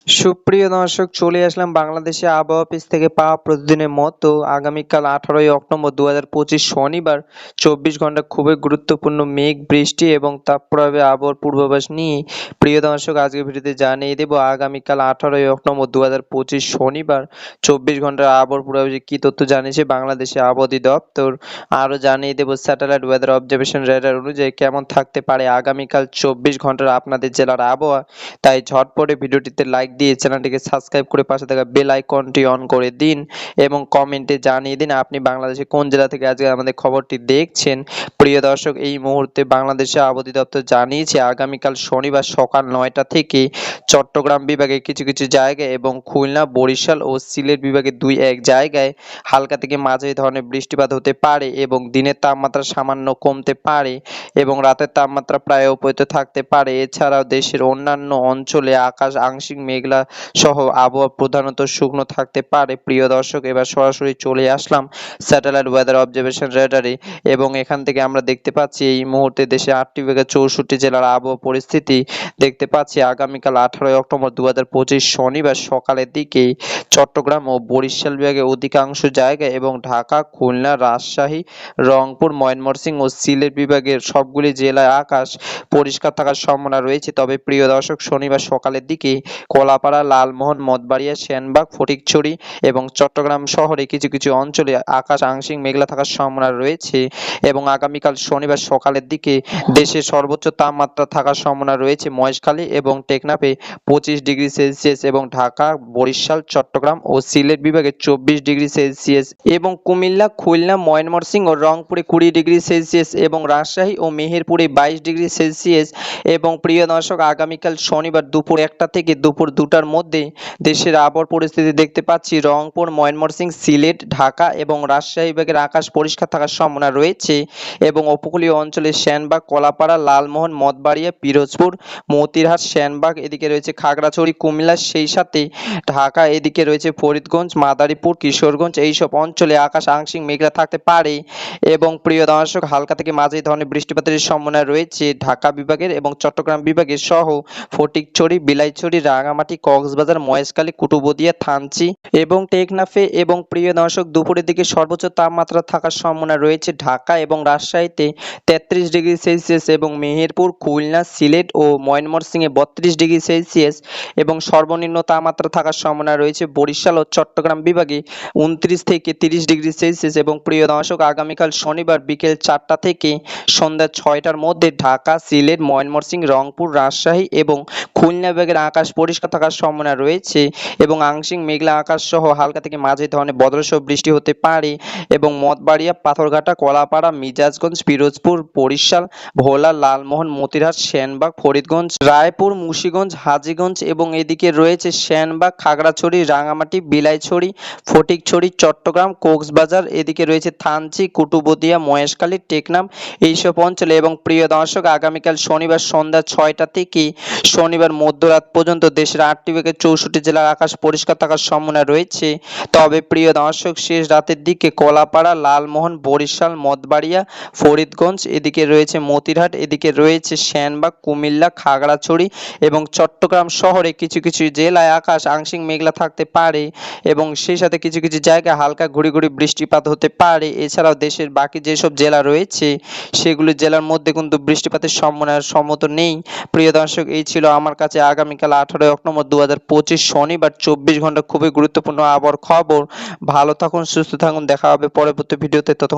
সুপ্রিয় দর্শক, চলে আসলাম বাংলাদেশে আবহাওয়া অফিস থেকে পাওয়া প্রতিদিনের মতো আগামীকাল 18ই অক্টোবর 2025 শনিবার 24 ঘন্টা খুবই গুরুত্বপূর্ণ মেঘ বৃষ্টি এবং তাপপ্রবাহের আবহাওয়ার পূর্বাভাস নিয়ে প্রিয় দর্শক আজকের ভিডিওতে জানিয়ে দেব আগামীকাল 18ই অক্টোবর 2025 শনিবার 24 ঘন্টার আবহাওয়ার পূর্বাভাসে কী তথ্য জানিয়েছে বাংলাদেশে আবহাওয়া অধিদপ্তর। আরও জানিয়ে দেব স্যাটেলাইট ওয়েদার অবজারভেশন রেডার অনুযায়ী কেমন থাকতে পারে আগামীকাল 24 ঘন্টার আপনাদের জেলার আবহাওয়া। তাই ঝটপটে ভিডিওটিতে লাইক দিয়ে চ্যানেলটিকে সাবস্ক্রাইব করে পাশে থাকা বেল আইকনটি অন করে দিন এবং কমেন্টে জানিয়ে দিন আপনি বাংলাদেশের কোন জেলা থেকে আজকে আমাদের খবরটি দেখছেন। প্রিয় দর্শক, এই মুহূর্তে বাংলাদেশের আবহাওয়া অধিদপ্তর জানিয়েছে আগামীকাল শনিবার সকাল 9টা থেকে চট্টগ্রাম বিভাগের কিছু কিছু জায়গায় এবং খুলনা, বরিশাল ও সিলেট বিভাগের 2-1 জায়গায় হালকা থেকে মাঝারি ধরনের বৃষ্টিপাত হতে পারে এবং দিনের তাপমাত্রা সামান্য কমতে পারে এবং রাতের তাপমাত্রা প্রায় অব্যাহত থাকতে পারে। এছাড়াও দেশের অন্যান্য অঞ্চলে আকাশ আংশিক মেঘলা সহ আবহাওয়া প্রধানত শুকনো থাকতে পারে। প্রিয় দর্শক, এবার সরাসরি চলে আসলাম স্যাটেলাইট ওয়েদার অবজারভেশন রেডারে এবং এখান থেকে আমরা দেখতে পাচ্ছি এই মুহূর্তে দেশে 8টি বিভাগের 64 জেলার আবহাওয়া পরিস্থিতি দেখতে পাচ্ছি। আগামীকাল 18ই অক্টোবর 2025 শনিবার সকালের দিকে চট্টগ্রাম ও বরিশাল বিভাগের অধিকাংশ জায়গায় এবং ঢাকা, খুলনা, রাজশাহী, রংপুর, ময়মনসিংহ ও সিলেট বিভাগের সবগুলি জেলায় আকাশ পরিষ্কার থাকার সম্ভাবনা রয়েছে। তবে প্রিয় দর্শক, শনিবার সকালের দিকে কলাপাড়া, লালমোহন, মঠবাড়িয়া, সেনবাগ, ফটিকছড়ি এবং চট্টগ্রাম শহরে কিছু কিছু অঞ্চলে আকাশ আংশিক মেঘলা থাকার সম্ভাবনা রয়েছে এবং আগামীকাল শনিবার সকালের দিকে দেশের সর্বোচ্চ তাপমাত্রা থাকার সম্ভাবনা রয়েছে মহেশখালী এবং টেকনাফে 25 ডিগ্রি সেলসিয়াস এবং ঢাকা, বরিশাল, চট্টগ্রাম ও সিলেট বিভাগে 24 ডিগ্রি সেলসিয়াস এবং কুমিল্লা, খুলনা, ময়মনসিংহ ও রংপুরে 20 ডিগ্রি সেলসিয়াস এবং রাজশাহী ও মেহেরপুরে 22 ডিগ্রি সেলসিয়াস। এবং প্রিয় দর্শক, আগামীকাল শনিবার দুপুর 1টা থেকে দুপুর 2টার মধ্যে দেশের আবহাওয়ার পরিস্থিতি দেখতে পাচ্ছি রংপুর, ময়মনসিংহ, সিলেট, ঢাকা এবং রাজশাহী বিভাগের আকাশ পরিষ্কার থাকার সম্ভাবনা রয়েছে এবং উপকূলীয় অঞ্চলে সেনবাগ, কলাপাড়া, লালমোহন, মঠবাড়িয়া, পিরোজপুর, মতিরহাট, সেনবাগ, এদিকে রয়েছে খাগড়াছড়ি, কুমিল্লা, সেই সাথে ঢাকা, এদিকে রয়েছে ফরিদগঞ্জ, মাদারীপুর, কিশোরগঞ্জ, এইসব অঞ্চলে আকাশ আংশিক মেঘলা থাকতে পারে এবং প্রিয় দর্শক, হালকা থেকে মাঝারি ধরনের বৃষ্টিপাতের সম্ভাবনা রয়েছে ঢাকা বিভাগের এবং চট্টগ্রাম বিভাগের সহ ফটিকছড়ি, বিলাইছড়ি, রাঙামাটি, কক্সবাজার, মহেশখালী, কুতুবদিয়া, থানচি এবং টেকনাফে। এবং প্রিয় দর্শক, দুপুরের দিকে সর্বোচ্চ তাপমাত্রা থাকার সম্ভাবনা রয়েছে ঢাকা এবং রাজশাহীতে 33 ডিগ্রি সেলসিয়াস এবং মেহেরপুর, খুলনা, সিলেট ও ময়মনসিংহে 32 ডিগ্রি সেলসিয়াস এবং সর্বনিম্ন তাপমাত্রা থাকার সম্ভাবনা রয়েছে বরিশাল ও চট্টগ্রাম বিভাগে 29 থেকে 30 ডিগ্রি সেলসিয়াস। এবং প্রিয় দর্শক, আগামীকাল শনিবার বিকেল 4টা থেকে সন্ধ্যা 6টার মধ্যে ঢাকা, সিলেট, ময়মনসিংহ, রংপুর, রাজশাহী এবং খুলনা বিভাগের আকাশ পরিষ্কার থাকার সম্ভাবনা রয়েছে এবং আংশিক মেঘলা আকাশ সহ হালকা থেকে মাঝারি ধরনের বজ্রসহ বৃষ্টি হতে পারে এবং মঠবাড়িয়া, পাথরঘাটা, কলাপাড়া, মিজাজগঞ্জ, পিরোজপুর, বরিশাল, ভোলা, লালমোহন, মতিরহাট, সেনবাগ, ফরিদগঞ্জ, রায়পুর, মুন্সিগঞ্জ, হাজীগঞ্জ এবং এদিকে রয়েছে সেনবাগ, খাগড়াছড়ি, রাঙামাটি, বিলাইছড়ি, ফটিকছড়ি, চট্টগ্রাম, কক্সবাজার, এদিকে রয়েছে থানচি, কুতুবদিয়া, মহেশখালী, টেকনাফ, এইসব অঞ্চলে। এবং প্রিয় দর্শক, আগামীকাল শনিবার সন্ধ্যা 6টা থেকে শনিবার মধ্যরাত পর্যন্ত দেশের 8টি বিভাগের 64 জেলার আকাশ পরিষ্কার থাকার সম্ভাবনা রয়েছে। তবে প্রিয় দর্শক, শেষ রাতের দিকে কলাপাড়া, লালমোহন, বরিশাল, মঠবাড়িয়া, ফরিদগঞ্জ, এদিকে রয়েছে মতিরহাট, এদিকে রয়েছে সেনবাগ, কুমিল্লা, খাগড়াছড়ি এবং চট্টগ্রাম শহরে কিছু কিছু জেলায় আকাশ আংশিক মেঘলা থাকতে পারে এবং সেই সাথে কিছু কিছু জায়গায় হালকা ঘুরি ঘুরি বৃষ্টিপাত হতে পারে। এছাড়াও দেশের বাকি যেসব জেলা রয়েছে সেগুলি জেলার মধ্যে কিন্তু বৃষ্টিপাতের সম্ভাবনার সম্মত নেই। প্রিয় দর্শক, এই ছিল আমার কাছে আগামীকাল 18ই অক্টোবর 2025 শনিবার 24 ঘন্টা খুবই গুরুত্বপূর্ণ আবহাওয়ার খবর। ভালো থাকুন, সুস্থ থাকুন, দেখা হবে পরবর্তী ভিডিওতে। ততক্ষণ